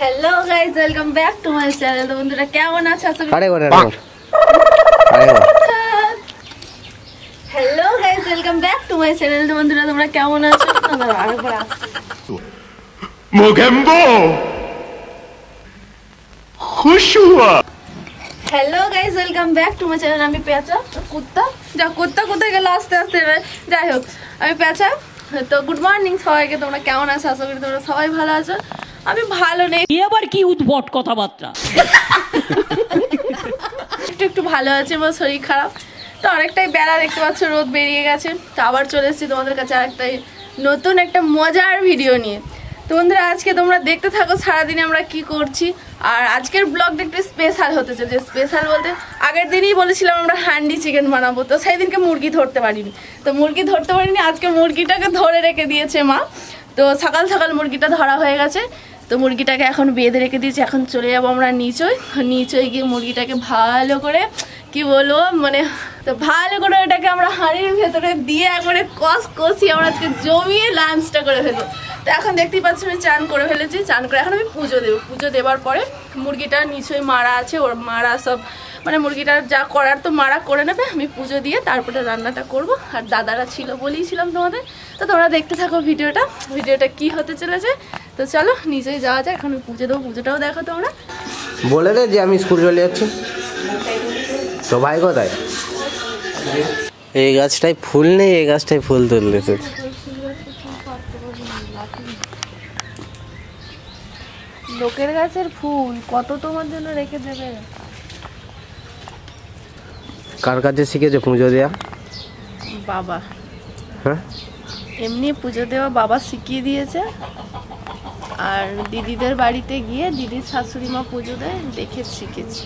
Hello guys, welcome back to my channel. तो बंधुरा কেমন আছো? আশা করি hello guys, welcome back to my channel. तो बंधुरा তোমরা কেমন আছো? আমরা আরেকবার আসছি মোগেম্বো খুশ হুয়া। Hello guys, welcome back to my channel. আমি পেঁচা কুত্তা কোথায় গেল আস্তে আস্তে। যাই হোক, আমি পেঁচা। তো গুড মর্নিং সবাইকে। তোমরা কেমন আছো? আশা করি তোমরা সবাই ভালো আছো। আমি ভালো নেই, এবার কি উদ্ভট কথাবার্তা। একটু ভালো আছে, আমার শরীর খারাপ। তো অনেকটাই বেলা, দেখতে পাচ্ছ রোদ বেরিয়ে গেছে। তো আবার চলে এসেছি তোমাদের কাছে আরেকটাই নতুন একটা মজার ভিডিও নিয়ে। তো বন্ধুরা, আজকে তোমরা দেখতে থাকো সারাদিনে আমরা কি করছি। আর আজকের ব্লগটা একটু স্পেশাল হতে চলেছে। স্পেশাল বলতে আগের দিনই বলেছিলাম আমরা হান্ডি চিকেন বানাবো, তো সেই দিনকে মুরগি ধরতে পারিনি। আজকে মুরগিটাকে ধরে রেখে দিয়েছে মা। তো সকাল সকাল মুরগিটা ধরা হয়ে গেছে। তো মুরগিটাকে এখন বেঁধে রেখে দিয়েছি। এখন চলে যাবো আমরা নিচয় গিয়ে মুরগিটাকে ভালো করে কি বলবো তো ভালো করে ওটাকে আমরা হাঁড়ির ভেতরে দিয়ে একবারে কষি আমরা আজকে জমিয়ে লাঞ্চটা করে ফেলবো। তো এখন দেখতেই পাচ্ছি আমি চান করে ফেলেছি। চান করে এখন আমি পুজো দেবো। পুজো দেওয়ার পরে মুরগিটা নিচয় মারা আছে, ওর মারা সব মুরগিটার যা করার তো মারা করে নেবে। আমি পুজো দিয়ে তারপরে রান্নাটা করব। আর দাদারা ছিল বলেইছিলাম তোমাদের। তো তোমরা দেখতে থাকো ভিডিওটা কি হতে চলেছে। তো চলো নিচেই যাওয়া যায়। এখন পুজো দেবো, পুজোটাও দেখো তোমরা। বলে দে যে আমি স্কুল চলে যাচ্ছি। তো ভাই কোথায়? এই গাছটায় ফুল নেই, এই গাছটায় ফুল তুলতেছে। লোকের গাছের ফুল কত তোমার জন্য রেখে দেবে। কার কাছে শিখেছো পুজো দেওয়া? বাবা। হ্যাঁ, এমনি পুজো দেওয়া বাবা শিখিয়ে দিয়েছে। আর দিদিদের বাড়িতে গিয়ে দিদির শাশুড়ি মা পুজো দেয়, দেখে শিখেছি।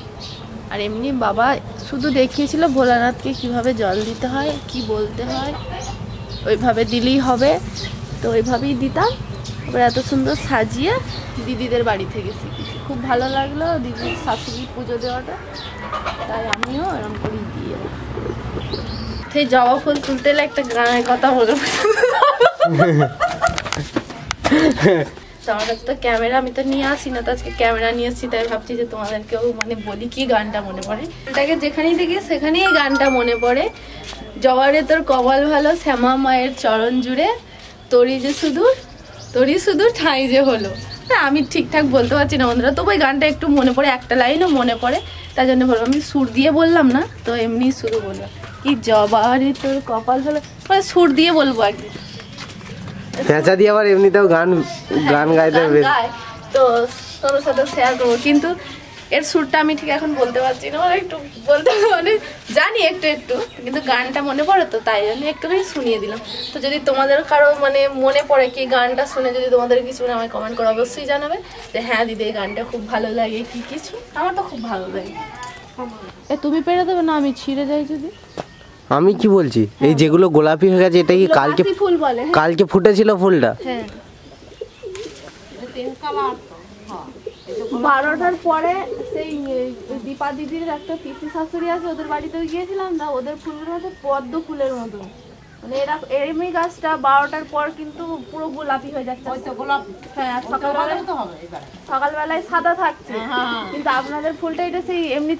আর এমনি বাবা শুধু দেখিয়েছিল ভোলানাথকে কিভাবে জল দিতে হয়, কি বলতে হয়, ওইভাবে দিলেই হবে। তো ওইভাবেই দিতাম। এবার এত সুন্দর সাজিয়ে দিদিদের বাড়ি থেকে শিখেছি। খুব ভালো লাগলো দিদির শাশুড়ি পুজো দেওয়াটা, তাই আমিও এরকম করেই দিয়ে। সেই জবা ফুল তুলতে এলে একটা গানের কথা বলে। তো আমার কাছে তো ক্যামেরা আমি তো নিয়ে আসি না, তো আজকে ক্যামেরা নিয়ে আসছি। তাই ভাবছি যে তোমাদেরকেও বলি কি গানটা মনে পড়ে। এটাকে যেখানেই দেখি সেখানেই এই গানটা মনে পড়ে। জবারে তোর কপাল ভালো, শ্যামা মায়ের চরণ জুড়ে, তোরই শুধু ঠাঁই যে হলো। আমি ঠিকঠাক বলতে পারছি না বন্ধুরা, তবু ওই গানটা একটু মনে পড়ে, একটা লাইনও মনে পড়ে। তাই জন্য বলবো, আমি সুর দিয়ে বললাম না, তো এমনি শুরু বললাম কি জবারে তোর কপাল ভালো, সুর দিয়ে বলবো একদিন। পেঁচা দিয়ে আবার এমনিতেও গান গাইতে হবে। তো তোর সাথে শেয়ার করবো, কিন্তু এর সুরটা আমি ঠিক এখন বলতে পারছি না। একটু বলতে জানি একটু, কিন্তু গানটা মনে পড়ে, তো তাই জন্য একটুখানি শুনিয়ে দিলাম। তো যদি তোমাদের কারো মনে পড়ে কি গানটা শুনে, যদি তোমাদের কিছু আমায় কমেন্ট করে অবশ্যই জানাবে যে হ্যাঁ দিদি এই গানটা খুব ভালো লাগে কি কিছু। আমার তো খুব ভালো লাগে। তুমি পেরে দেবে না, আমি ছিঁড়ে যাই যদি। আমি কি বলছি, এই যেগুলো গোলাপি হয়ে গেছে, এটা কি কালকে ফুল বলে? কালকে ফুটেছিল ফুলটা। হ্যাঁ, 12টার পরে সেই দীপা দিদির একটা পিসি শাশুড়ি আছে, ওদের বাড়িতেও গিয়েছিলাম না। ওদের ফুলের মতো পদ্ম ফুলের মতো, এরা এরমি গাছটা 12টার পর কিন্তু পুরো গোলাপি হয়ে যাচ্ছে। হ্যাঁ, সকালবেলায় সাদা থাকছে, কিন্তু আপনাদের ফুলটা এটা সেই এমনি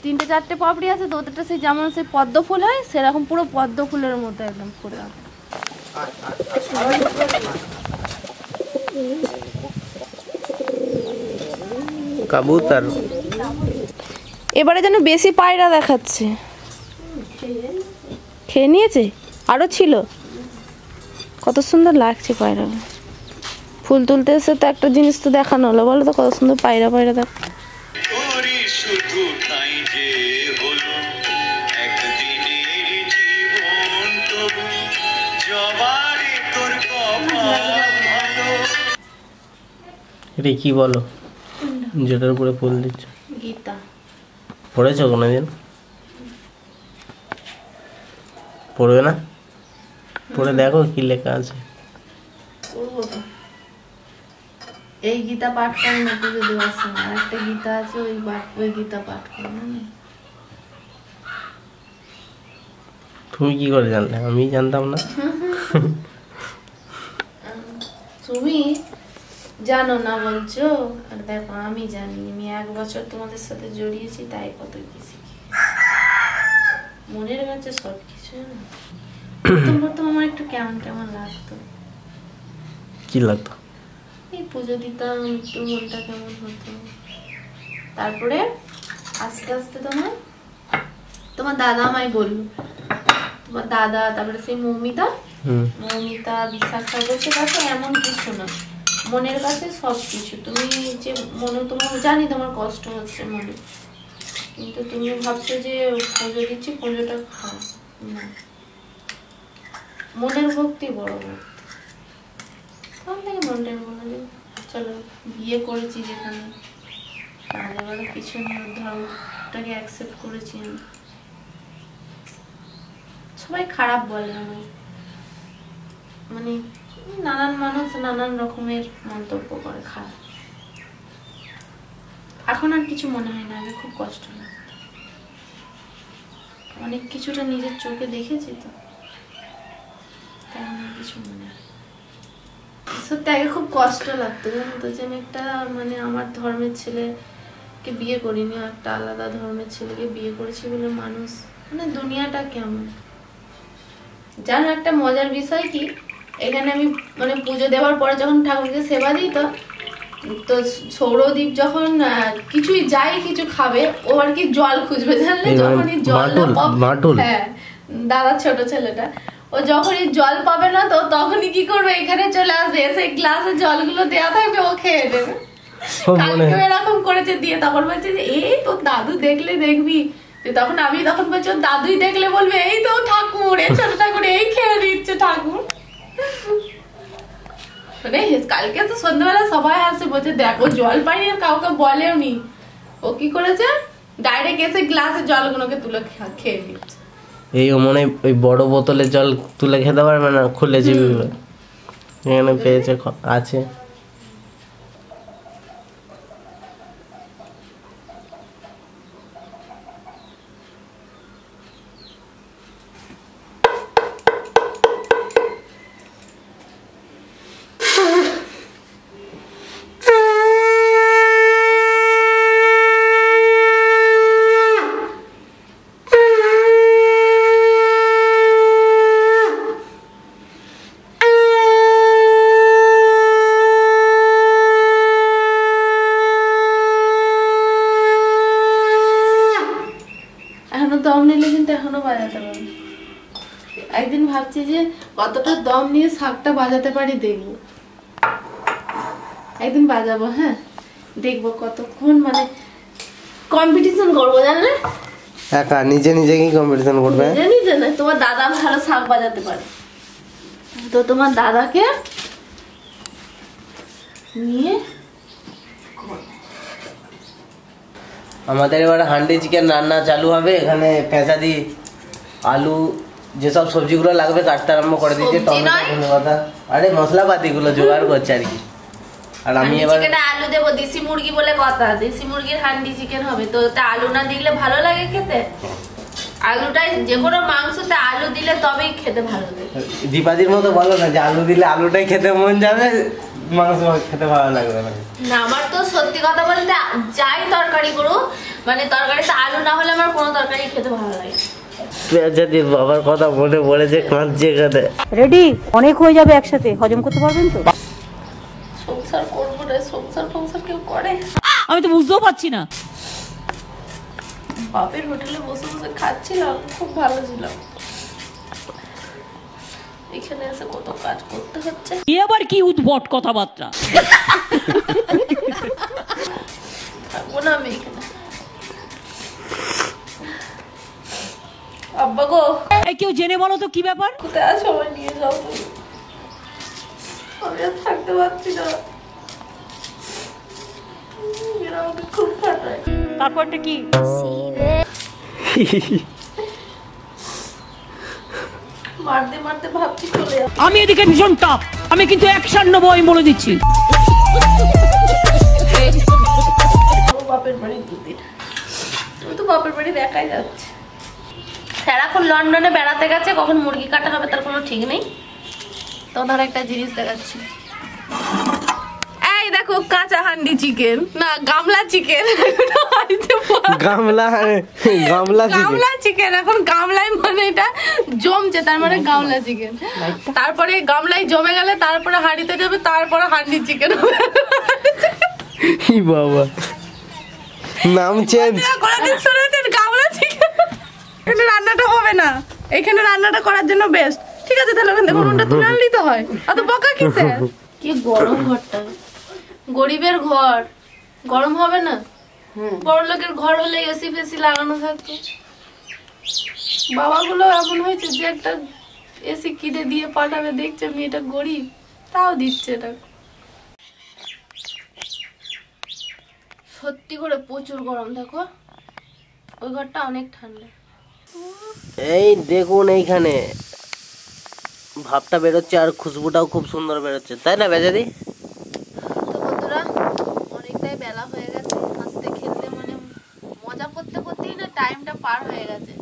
3-4টে পাপড়ি আছে। তো ওদেরটা সেই যেমন সেই পদ্ম ফুল হয়, সেরকম পুরো পদ্ম ফুলের মতো একদম ফুল আছে। কাবুতর এবারে যেন বেশি পায়রা দেখাচ্ছে। খেয়ে নিয়েছে, আরো ছিল। কত সুন্দর লাগছে পায়রা। ফুল তুলতে এসে তো একটা জিনিস তো দেখানো হলো, বলো তো কত সুন্দর পায়রা দেখ। এটা কি বলো যেটার উপরে ফুল দিচ্ছ? গীতা। পড়েছো কোনোদিন? পড়বে না? পড়ে দেখো কি লেখা আছে। এই গীতা পাঠ করে না পুজো দেওয়ার সময়। আর একটা গীতা আছে, ওই গীতা পাঠ করে না। তুমি কি করে জানলে? আমি জানতাম না। তুমি জানো না বলছো, আর দেখো আমি জানি, আমি 1 বছর তোমাদের সাথে জড়িয়েছি, তাই কত কিছু মনের কাছে সব কিছু। প্রথম আমার একটু কেমন কেমন লাগতো। কি লাগতো? এই পুজো দিতাম, একটু মনটা কেমন হতো। তারপরে আস্তে আস্তে তোমার দাদা আমায় বললো, তোমার দাদা, তারপরে সেই মৌমিতা বিশাখা বলছে কাছে এমন কিছু না, মনের কাছে সব কিছু। তুমি যে মনে, তোমার জানি তোমার কষ্ট হচ্ছে মনে, কিন্তু তুমি ভাবছো যে পুজো দিচ্ছি, পুজোটা খাও না, মনের ভক্তি বড় ভক্তি। তখন থেকে মনটা বললো যে চলো বিয়ে করেছি যেখানে, তাহলে কিছু নিয়ে ধর্মটাকে অ্যাকসেপ্ট করেছি আমি। সবাই খারাপ বলে আমায়, মানে নানান মানুষ নানান রকমের মন্তব্য করে খারাপ। এখন আর কিছু মনে হয় না, আগে খুব কষ্ট লাগে, অনেক কিছুটা নিজের চোখে দেখেছি তো, তাই আমার কিছু মনে হয়। সত্যি আগে খুব কষ্ট লাগতো, জানো তো, যে আমি একটা মানে আমার ধর্মের ছেলেকে বিয়ে করিনি, একটা আলাদা ধর্মের ছেলেকে বিয়ে করেছি বলে মানুষ, মানে দুনিয়াটা কেমন। জানো একটা মজার বিষয় কি, এখানে আমি মানে পুজো দেওয়ার পরে যখন ঠাকুরকে সেবা দিই, তো সৌরদীপ যখন কিছুই যাই কিছু খাবে, ও আর কি জল খুঁজবে, জানলে, যখনই জল হ্যাঁ দাদার ছোট ছেলেটা, ও যখনই জল পাবে না তো তখনই কি করবে, এখানে চলে আসবে, এসে গ্লাসে জলগুলো দেওয়া থাকবে, ও খেয়ে নেবে। কালকে এরকম করেছে, দিয়ে তখন বলছে যে এই তো দাদু দেখলে দেখবি, তখন আমি তখন বলছি দাদুই দেখলে বলবে এই তো ঠাকুর, এই ছোট ঠাকুর এই খেয়ে দিচ্ছে ঠাকুর। মানে কালকে তো সন্ধ্যাবেলা সবাই আসে, বলছে দেখো জল পাইনি, আর কাউকে বলেও নি, ও কি করেছে ডাইরেক্ট এসে গ্লাসে জলগুলোকে তুলে খেয়ে দিচ্ছে। এই মনে ওই বড় বোতলে জল তুলে খেতে পারবে না, খুলে চিবিবে, এখানে পেয়েছে আছে। দম নিলে কিন্তু এখনো বাজাতে পারবো। একদিন ভাবছি যে কতটা দম নিয়ে শাকটা বাজাতে পারি, দেখবো একদিন বাজাবো। হ্যাঁ দেখবো কতক্ষণ, মানে কম্পিটিশন করবো, জানলে, একা নিজে নিজে কি কম্পিটিশন করবে? নিজে না, তোমার দাদা ভালো শাক বাজাতে পারে, তো তোমার দাদাকে নিয়ে আমাদের এবার হান্ডি চিকেন রান্না চালু হবে। এখানে পেঁচাদি আলু যেসব সবজিগুলো লাগবে কাটতে আরম্ভ করে দিয়েছে, টমেটো ধনেপাতা, আরে মশলাপাতিগুলো জোগাড় করছে আর কি। আর আমি এবার আলু দেবো, দেশি মুরগি বলে কথা, দেশি মুরগির হান্ডি চিকেন হবে, তো আলু না দিলে ভালো লাগে খেতে? আলুটাই, যে কোনো মাংসতে আলু দিলে তবেই খেতে ভালো লাগে। দীপাদির মতো বলো না যে আলু দিলে আলুটাই খেতে মন যাবে, মাংস খেতে ভালো লাগবে না। না, আমার তো সত্যি কথা বলতে যাই তরকারি করো, মানে তরকারিতে আলু না হলে আমার কোনো তরকারি খেতে ভালো লাগে। পেঁচাদির বাবার কথা মনে পড়েছে, কাঁদছে খেতে। রেডি, অনেক হয়ে যাবে একসাথে, হজম করতে পারবেন তো? সংসার করবো না, সংসার কেউ করে? আমি তো বুঝতেও পারছি না। বাপের হোটেলে বসে বসে খাচ্ছিলাম, খুব ভালো ছিল, এখানে এসে কত কাজ করতে হচ্ছে। আবার কি উদ্ভট কথাবার্তা। থাকবো না আমি এখানে। আব্বা গো, এই কেউ জেনে বলো তো কি ব্যাপার? কোথায় আছো, আমায় নিয়ে যাও তুমি, আমি আর থাকতে পারছি না, এরা আমাকে খুব খাটায়। তারপরটা কি? মারতে মারতে ভাবছি চলে যাবো। আমি এদিকে ভীষণ টাপ, আমি কিন্তু অ্যাকশন নেবো, আমি বলে দিচ্ছি। বাপের বাড়ি দুদিন, তুমি তো বাপের বাড়ি দেখাই যাচ্ছে। সারাক্ষণ লন্ডনে বেড়াতে গেছে, কখন মুরগি কাটা হবে তার কোনো ঠিক নেই। তো ধর একটা জিনিস দেখাচ্ছি, এই দেখো দেখো কাঁচা হান্ডি চিকেন না গামলা চিকেন গামলা গামলা চিকেন এখন গামলায় মানে এটা জমছে তার মানে গামলা চিকেন তারপরে গামলায় জমে গেলে তারপরে হাঁড়িতে যাবে তারপরে হান্ডি চিকেন হবে বাবা নাম চেঞ্জ কোনদিন শুনেছেন গামলা চিকেন এখানে রান্নাটা হবে না এখানে রান্নাটা করার জন্য বেস্ট ঠিক আছে তাহলে ওখান থেকে উনুনটা তুলে আনলেই তো হয় অত বকা কিসে কি গরম ঘরটা গরিবের ঘর গরম হবে না বড় লোকের ঘর হলে এসি ফেসি লাগানো থাকতো বাবাগুলো এমন হয়েছে যে একটা এসি কিনে দিয়ে পাঠাবে দেখছে মেয়েটা গরিব তাও দিচ্ছে না সত্যি করে প্রচুর গরম দেখো ওই ঘরটা অনেক ঠান্ডা এই দেখুন এইখানে ভাবটা বেরোচ্ছে আর খুশবুটাও খুব সুন্দর বেরোচ্ছে তাই না বেজাদি? তো বন্ধুরা অনেকটাই বেলা হয়ে গেছে হাসতে খেলতে মানে মজা করতে করতেই না টাইমটা পার হয়ে গেছে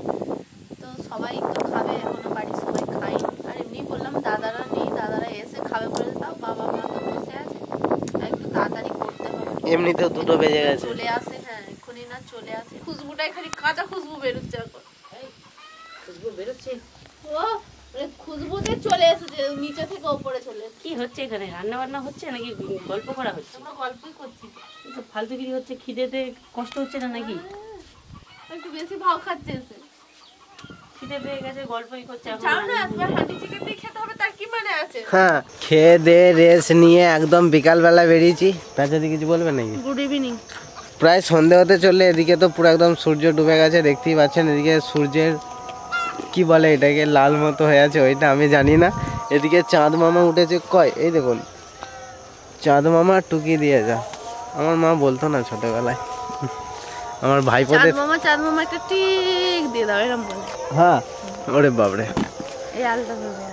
তো সবাই তো খাবে এখনো বাড়ির সবাই খাই আর এমনি বললাম দাদারা নেই দাদারা এসে খাবে বলে তাও বাবা মা তো বসে আছে একটু তাড়াতাড়ি করতে হবে এমনিতেও 2টো বেজে গেছে চলে আসে হ্যাঁ এখনই না চলে আসে খুশবুটা এখানে কাঁচা খুশবু বেরোচ্ছে এখন খুশবু বেরোচ্ছে ও খুশবুতে চলে এসেছে নিচে থেকে উপরে চলে এসেছে কি হচ্ছে এখানে রান্না বান্না হচ্ছে নাকি গল্প করা হচ্ছে? আমরা গল্পই করছি তো ফালতুগিরি হচ্ছে খিদেতে কষ্ট হচ্ছে না নাকি? একটু বেশি ভাও খাচ্ছে এসে খিদে পেয়ে গেছে গল্পই করছে এখন চাও না তোমার হাঁড়ি চিকেন দিয়ে খেতে হবে তার কি মানে আছে হ্যাঁ খেয়ে দে রেস্ট নিয়ে একদম বিকালবেলা বেরিয়েছি বেজাদি কিছু বলবে নাকি? গুড ইভিনিং প্রায় সন্ধে হতে চললে এদিকে তো পুরো একদম সূর্য ডুবে গেছে দেখতেই পাচ্ছেন এদিকে সূর্যের কি বলে এটাকে লাল মতো হয়ে আছে ওইটা আমি জানি না এদিকে চাঁদ মামা উঠেছে কয় এই দেখুন চাঁদ মামা টুকি দিয়ে যা আমার মা বলতো না ছোটবেলায় আমার ভাইপোদের চাঁদ মামা একটা টিক দিয়ে দাও এরকম বলে হ্যাঁ ওরে বাবরে এই আলটা ধরে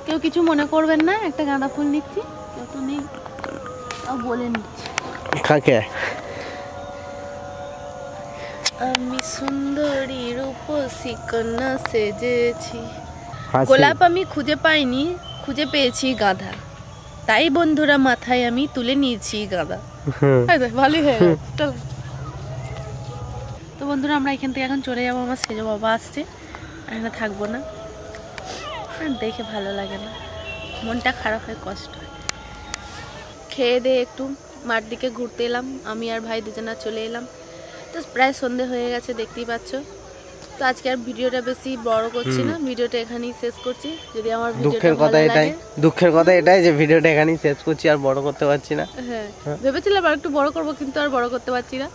কেউ কিছু মনে করবেন না একটা গাঁদা ফুল নিচ্ছি কেউ তো নেই তাও বলে নিচ্ছি কাকে আমি সুন্দরী রূপসী কন্যা সেজেছি হাসি। গোলাপ আমি খুঁজে পাইনি খুঁজে পেয়েছি গাঁদা তাই বন্ধুরা মাথায় আমি তুলে নিয়েছি গাঁদা ভালোই হয়ে গেল চলো তো বন্ধুরা আমরা এখান থেকে এখন চলে যাবো আমার সেজো বাবা আসছে এখানে থাকবো না দেখে ভালো লাগে না মনটা খারাপ হয় কষ্ট হয় খেয়ে দিয়ে একটু মাঠ দিকে ঘুরতে এলাম আমি আর ভাই দুজনা চলে এলাম তো প্রায় সন্ধে হয়ে গেছে দেখতেই পাচ্ছ তো আজকে আর ভিডিওটা বেশি বড় করছি না ভিডিওটা এখানেই শেষ করছি যদি আমার দুঃখের কথা এটাই দুঃখের কথা এটাই যে ভিডিওটা এখানেই শেষ করছি আর বড় করতে পারছি না হ্যাঁ ভেবেছিলাম আর একটু বড় করবো কিন্তু আর বড় করতে পারছি না